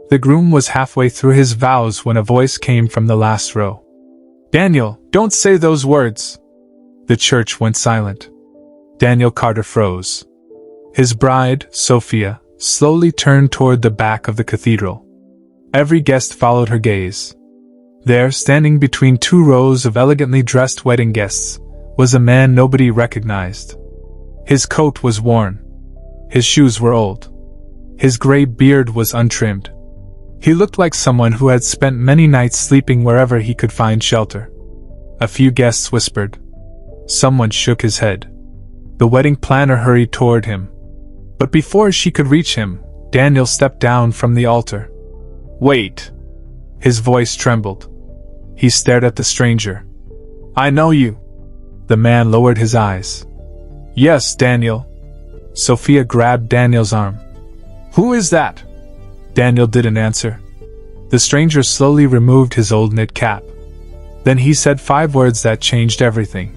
The groom was halfway through his vows when a voice came from the last row. "Daniel, don't say those words." The church went silent. Daniel Carter froze. His bride, Sophia, slowly turned toward the back of the cathedral. Every guest followed her gaze. There, standing between two rows of elegantly dressed wedding guests, was a man nobody recognized. His coat was worn. His shoes were old. His gray beard was untrimmed. He looked like someone who had spent many nights sleeping wherever he could find shelter. A few guests whispered. Someone shook his head. The wedding planner hurried toward him. But before she could reach him, Daniel stepped down from the altar. "Wait." His voice trembled. He stared at the stranger. "I know you." The man lowered his eyes. "Yes, Daniel." Sophia grabbed Daniel's arm. "Who is that?" Daniel didn't answer. The stranger slowly removed his old knit cap. Then he said 5 words that changed everything.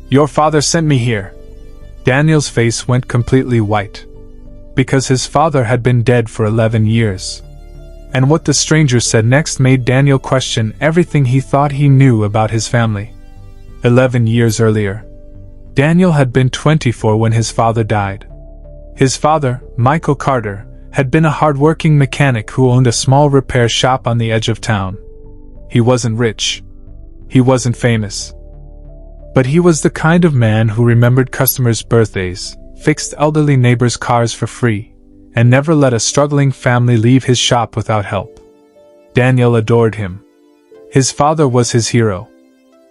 "Your father sent me here." Daniel's face went completely white. Because his father had been dead for 11 years. And what the stranger said next made Daniel question everything he thought he knew about his family. 11 years earlier, Daniel had been 24 when his father died. His father, Michael Carter, had been a hard-working mechanic who owned a small repair shop on the edge of town. He wasn't rich. He wasn't famous. But he was the kind of man who remembered customers' birthdays, fixed elderly neighbors' cars for free, and never let a struggling family leave his shop without help. Daniel adored him. His father was his hero.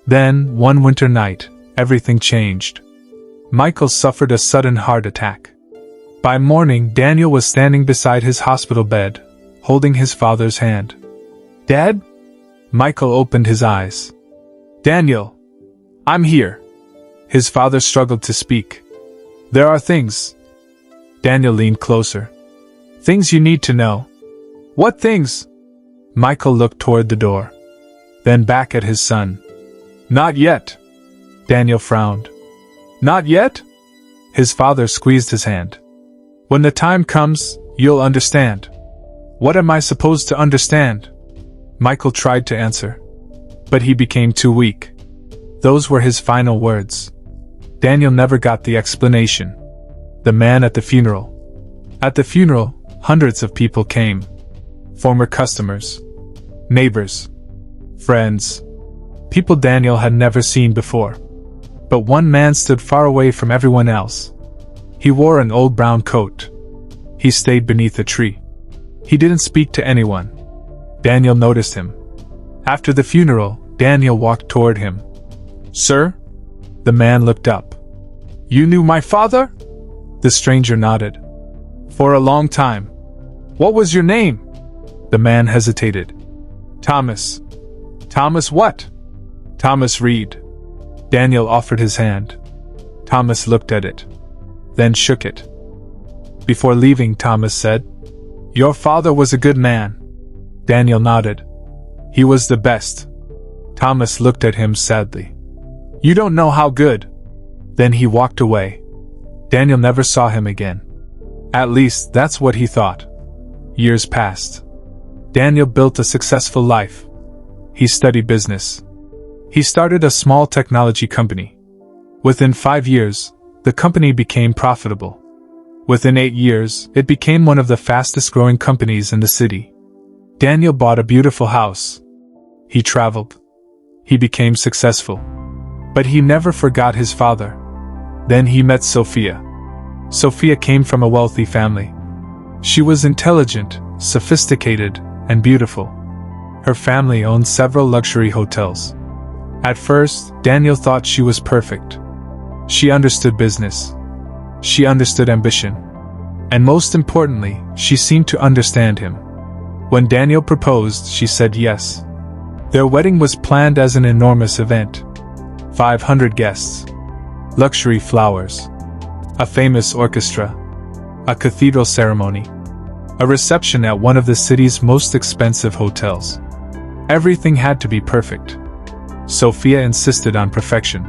Then, one winter night, everything changed. Michael suffered a sudden heart attack. By morning, Daniel was standing beside his hospital bed, holding his father's hand. "Dad?" Michael opened his eyes. "Daniel, I'm here." His father struggled to speak. "There are things." Daniel leaned closer. "Things you need to know." "What things?" Michael looked toward the door. Then back at his son. "Not yet." Daniel frowned. "Not yet?" His father squeezed his hand. "When the time comes, you'll understand." "What am I supposed to understand?" Michael tried to answer. But he became too weak. Those were his final words. Daniel never got the explanation. The man at the funeral. At the funeral, hundreds of people came. Former customers. Neighbors. Friends. People Daniel had never seen before. But one man stood far away from everyone else. He wore an old brown coat. He stayed beneath a tree. He didn't speak to anyone. Daniel noticed him. After the funeral, Daniel walked toward him. "Sir?" The man looked up. "You knew my father?" The stranger nodded. "For a long time." "What was your name?" The man hesitated. "Thomas." "Thomas what?" "Thomas Reed." Daniel offered his hand. Thomas looked at it. Then shook it. Before leaving, Thomas said, "Your father was a good man." Daniel nodded. "He was the best." Thomas looked at him sadly. "You don't know how good." Then he walked away. Daniel never saw him again. At least, that's what he thought. Years passed. Daniel built a successful life. He studied business. He started a small technology company. Within 5 years, the company became profitable. Within 8 years, it became one of the fastest-growing companies in the city. Daniel bought a beautiful house. He traveled. He became successful. But he never forgot his father. Then he met Sophia. Sophia came from a wealthy family. She was intelligent, sophisticated, and beautiful. Her family owned several luxury hotels. At first, Daniel thought she was perfect. She understood business. She understood ambition. And most importantly, she seemed to understand him. When Daniel proposed, she said yes. Their wedding was planned as an enormous event. 500 guests. Luxury flowers. A famous orchestra. A cathedral ceremony. A reception at one of the city's most expensive hotels. Everything had to be perfect. Sophia insisted on perfection.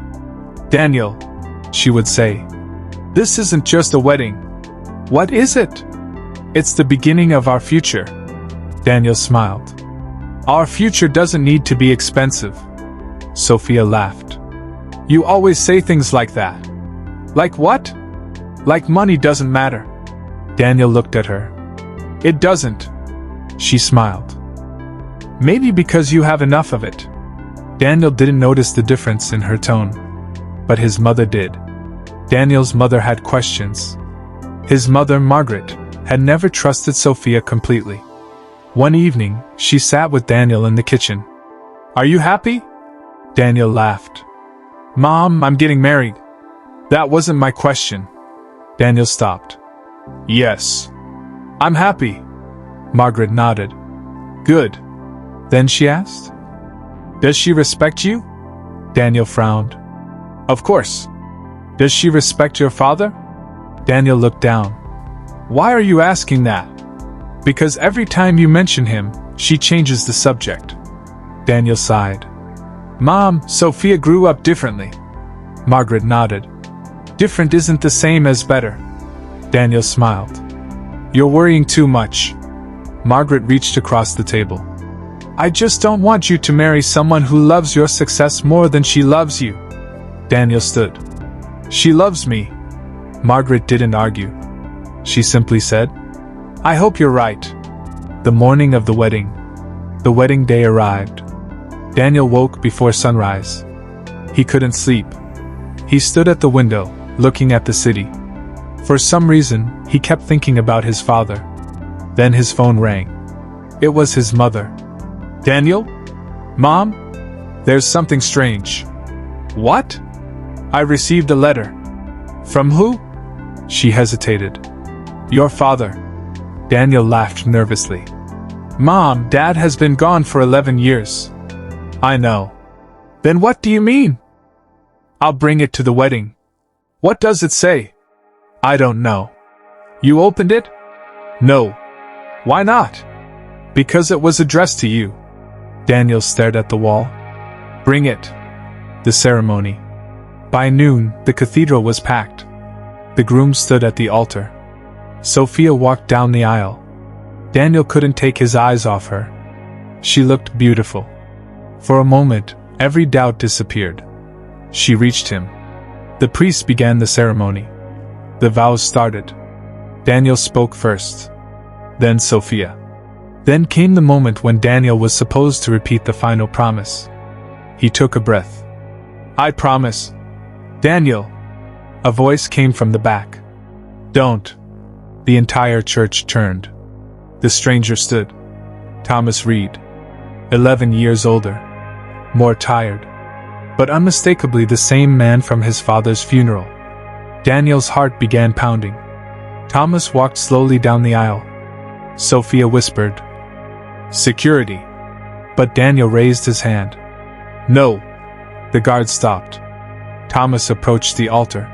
"Daniel," she would say, "this isn't just a wedding. What is it? It's the beginning of our future." Daniel smiled. Our future doesn't need to be expensive. Sophia laughed. You always say things like that. Like what? Like money doesn't matter. Daniel looked at her. It doesn't. She smiled. Maybe because you have enough of it. Daniel didn't notice the difference in her tone. But his mother did. Daniel's mother had questions. His mother, Margaret, had never trusted Sophia completely. One evening, she sat with Daniel in the kitchen. Are you happy? Daniel laughed. Mom, I'm getting married. That wasn't my question. Daniel stopped. Yes. I'm happy. Margaret nodded. Good. Then she asked. Does she respect you? Daniel frowned. Of course. Does she respect your father? Daniel looked down. Why are you asking that? Because every time you mention him, she changes the subject. Daniel sighed. Mom, Sophia grew up differently. Margaret nodded. Different isn't the same as better. Daniel smiled. You're worrying too much. Margaret reached across the table. I just don't want you to marry someone who loves your success more than she loves you. Daniel stood. She loves me. Margaret didn't argue. She simply said, I hope you're right. The morning of the wedding day arrived. Daniel woke before sunrise. He couldn't sleep. He stood at the window, looking at the city. For some reason, he kept thinking about his father. Then his phone rang. It was his mother. Daniel? Mom? There's something strange. What? I received a letter. From who? She hesitated. Your father. Daniel laughed nervously. Mom, Dad has been gone for 11 years. I know. Then what do you mean? I'll bring it to the wedding. What does it say? I don't know. You opened it? No. Why not? Because it was addressed to you. Daniel stared at the wall. Bring it. The ceremony. By noon, the cathedral was packed. The groom stood at the altar. Sophia walked down the aisle. Daniel couldn't take his eyes off her. She looked beautiful. For a moment, every doubt disappeared. She reached him. The priest began the ceremony. The vows started. Daniel spoke first. Then Sophia. Then came the moment when Daniel was supposed to repeat the final promise. He took a breath. I promise. Daniel. A voice came from the back. Don't. The entire church turned. The stranger stood. Thomas Reed. 11 years older. More tired. But unmistakably the same man from his father's funeral. Daniel's heart began pounding. Thomas walked slowly down the aisle. Sophia whispered, Security. But Daniel raised his hand. No. The guard stopped. Thomas approached the altar.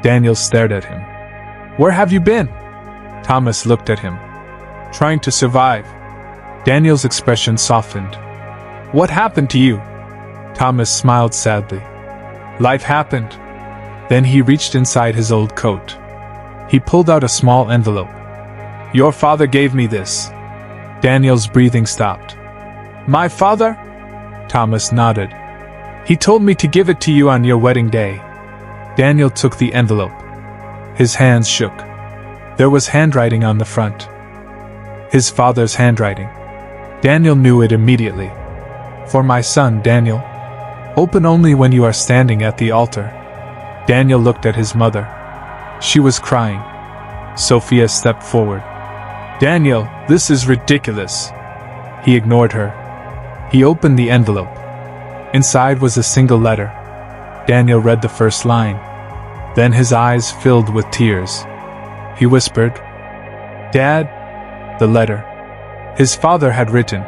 Daniel stared at him. Where have you been? Thomas looked at him. Trying to survive. Daniel's expression softened. What happened to you? Thomas smiled sadly. Life happened. Then he reached inside his old coat. He pulled out a small envelope. Your father gave me this. Daniel's breathing stopped. My father? Thomas nodded. He told me to give it to you on your wedding day. Daniel took the envelope. His hands shook. There was handwriting on the front. His father's handwriting. Daniel knew it immediately. For my son, Daniel. Open only when you are standing at the altar. Daniel looked at his mother. She was crying. Sophia stepped forward. Daniel, this is ridiculous. He ignored her. He opened the envelope. Inside was a single letter. Daniel read the first line. Then his eyes filled with tears. He whispered, Dad, the letter. His father had written,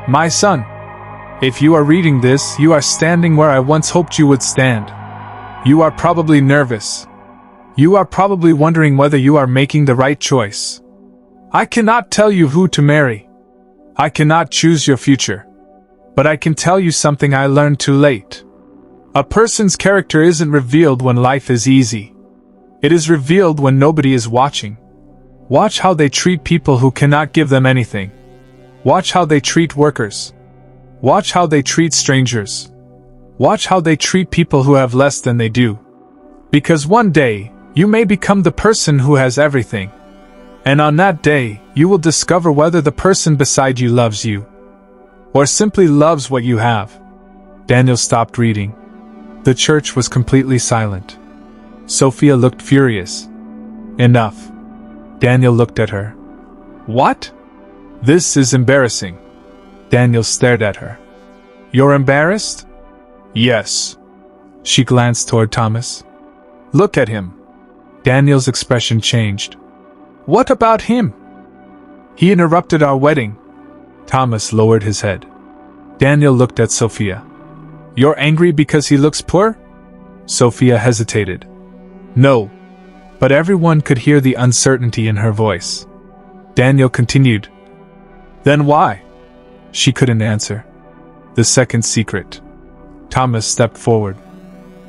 My son, if you are reading this, you are standing where I once hoped you would stand. You are probably nervous. You are probably wondering whether you are making the right choice. I cannot tell you who to marry. I cannot choose your future. But I can tell you something I learned too late. A person's character isn't revealed when life is easy. It is revealed when nobody is watching. Watch how they treat people who cannot give them anything. Watch how they treat workers. Watch how they treat strangers. Watch how they treat people who have less than they do. Because one day, you may become the person who has everything. And on that day, you will discover whether the person beside you loves you, or simply loves what you have. Daniel stopped reading. The church was completely silent. Sophia looked furious. Enough. Daniel looked at her. What? This is embarrassing. Daniel stared at her. You're embarrassed? Yes. She glanced toward Thomas. Look at him. Daniel's expression changed. What about him? He interrupted our wedding. Thomas lowered his head. Daniel looked at Sophia. You're angry because he looks poor? Sophia hesitated. No. But everyone could hear the uncertainty in her voice. Daniel continued. Then why? She couldn't answer. The second secret. Thomas stepped forward.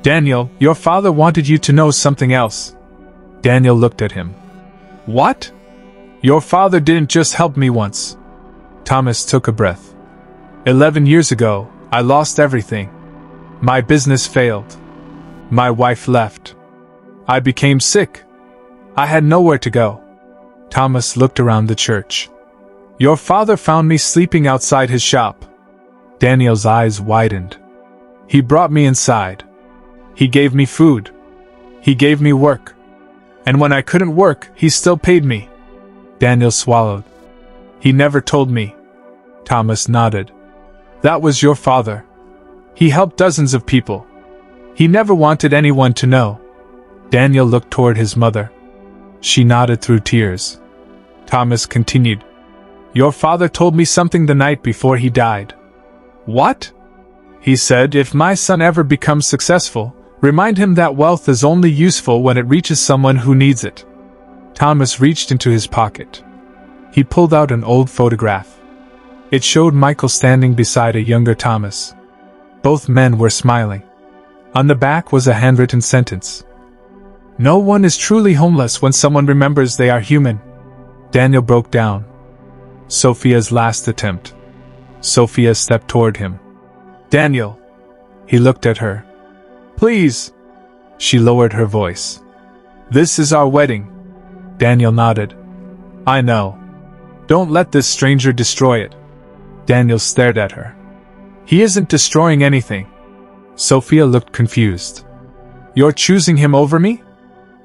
Daniel, your father wanted you to know something else. Daniel looked at him. What? Your father didn't just help me once. Thomas took a breath. 11 years ago, I lost everything. My business failed. My wife left. I became sick. I had nowhere to go. Thomas looked around the church. Your father found me sleeping outside his shop. Daniel's eyes widened. He brought me inside. He gave me food. He gave me work. And when I couldn't work, he still paid me. Daniel swallowed. He never told me. Thomas nodded. That was your father. He helped dozens of people. He never wanted anyone to know. Daniel looked toward his mother. She nodded through tears. Thomas continued. Your father told me something the night before he died. What? He said, if my son ever becomes successful, remind him that wealth is only useful when it reaches someone who needs it. Thomas reached into his pocket. He pulled out an old photograph. It showed Michael standing beside a younger Thomas. Both men were smiling. On the back was a handwritten sentence. No one is truly homeless when someone remembers they are human. Daniel broke down. Sophia's last attempt. Sophia stepped toward him. Daniel. He looked at her. Please. She lowered her voice. This is our wedding. Daniel nodded. I know. Don't let this stranger destroy it. Daniel stared at her. He isn't destroying anything. Sophia looked confused. You're choosing him over me?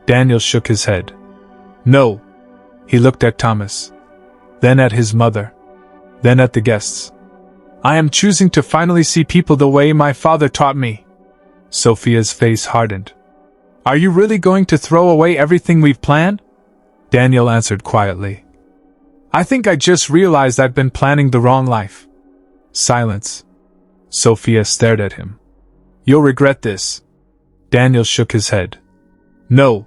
Daniel shook his head. No. He looked at Thomas. Then at his mother. Then at the guests. I am choosing to finally see people the way my father taught me. Sophia's face hardened. Are you really going to throw away everything we've planned? Daniel answered quietly. I think I just realized I've been planning the wrong life. Silence. Sophia stared at him. You'll regret this. Daniel shook his head. No.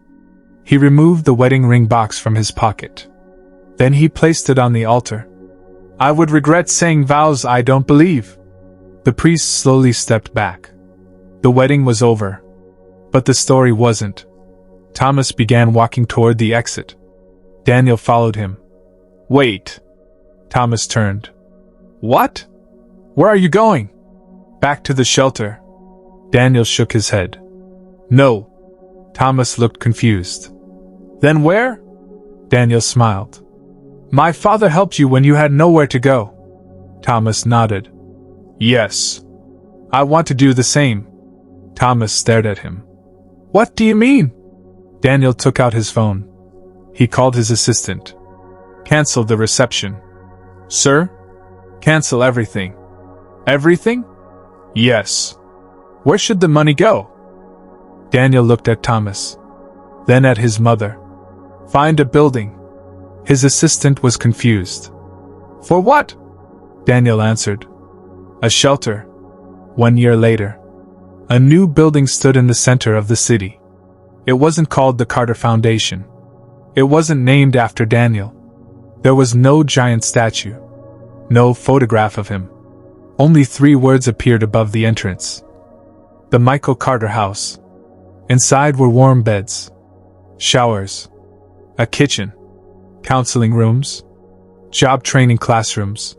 He removed the wedding ring box from his pocket. Then he placed it on the altar. I would regret saying vows I don't believe. The priest slowly stepped back. The wedding was over. But the story wasn't. Thomas began walking toward the exit. Daniel followed him. Wait. Thomas turned. What? Where are you going? Back to the shelter. Daniel shook his head. No. Thomas looked confused. Then where? Daniel smiled. My father helped you when you had nowhere to go. Thomas nodded. Yes. I want to do the same. Thomas stared at him. What do you mean? Daniel took out his phone. He called his assistant. Cancel the reception. Sir? Cancel everything. Everything? Yes. Where should the money go? Daniel looked at Thomas. Then at his mother. Find a building. His assistant was confused. For what? Daniel answered. A shelter. 1 year later. A new building stood in the center of the city. It wasn't called the Carter Foundation. It wasn't named after Daniel. There was no giant statue. No photograph of him. Only 3 words appeared above the entrance. The Michael Carter House. Inside were warm beds. Showers. A kitchen. Counseling rooms. Job training classrooms.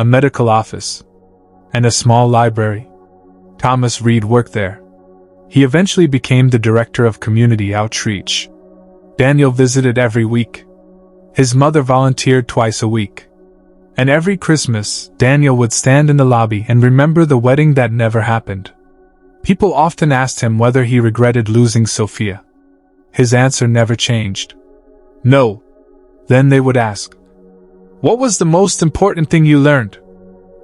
a medical office, and a small library. Thomas Reed worked there. He eventually became the director of community outreach. Daniel visited every week. His mother volunteered twice a week. And every Christmas, Daniel would stand in the lobby and remember the wedding that never happened. People often asked him whether he regretted losing Sophia. His answer never changed. No. Then they would ask, "What was the most important thing you learned?"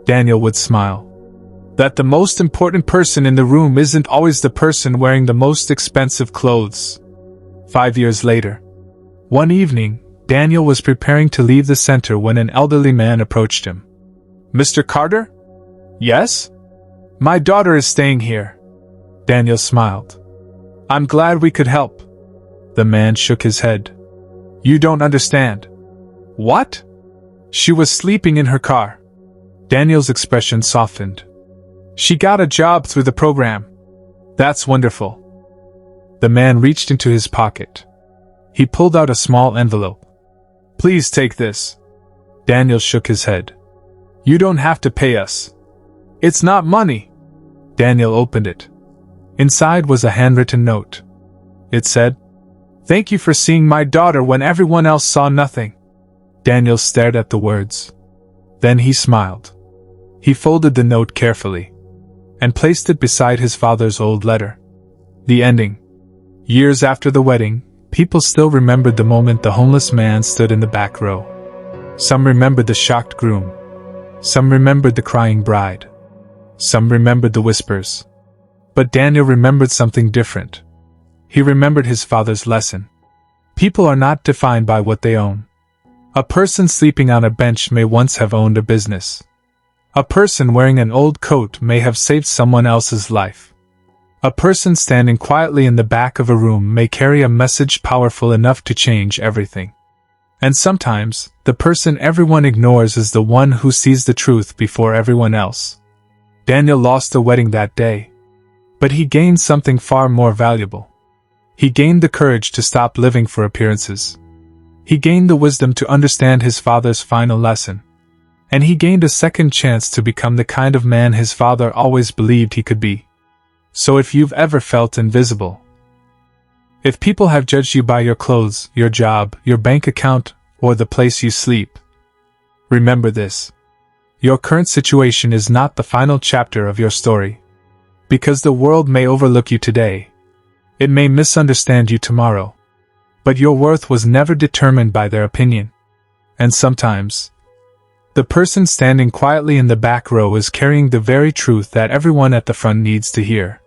Daniel would smile. That the most important person in the room isn't always the person wearing the most expensive clothes. 5 years later, one evening, Daniel was preparing to leave the center when an elderly man approached him. "Mr. Carter?" "Yes?" "My daughter is staying here." Daniel smiled. "I'm glad we could help." The man shook his head. "You don't understand." "What?" "She was sleeping in her car." Daniel's expression softened. "She got a job through the program." "That's wonderful." The man reached into his pocket. He pulled out a small envelope. "Please take this." Daniel shook his head. "You don't have to pay us." "It's not money." Daniel opened it. Inside was a handwritten note. It said, "Thank you for seeing my daughter when everyone else saw nothing." Daniel stared at the words. Then he smiled. He folded the note carefully and placed it beside his father's old letter. The ending. Years after the wedding, people still remembered the moment the homeless man stood in the back row. Some remembered the shocked groom. Some remembered the crying bride. Some remembered the whispers. But Daniel remembered something different. He remembered his father's lesson. People are not defined by what they own. A person sleeping on a bench may once have owned a business. A person wearing an old coat may have saved someone else's life. A person standing quietly in the back of a room may carry a message powerful enough to change everything. And sometimes, the person everyone ignores is the one who sees the truth before everyone else. Daniel lost a wedding that day. But he gained something far more valuable. He gained the courage to stop living for appearances. He gained the wisdom to understand his father's final lesson. And he gained a second chance to become the kind of man his father always believed he could be. So if you've ever felt invisible, if people have judged you by your clothes, your job, your bank account, or the place you sleep, remember this. Your current situation is not the final chapter of your story. Because the world may overlook you today. It may misunderstand you tomorrow. But your worth was never determined by their opinion. And sometimes, the person standing quietly in the back row is carrying the very truth that everyone at the front needs to hear.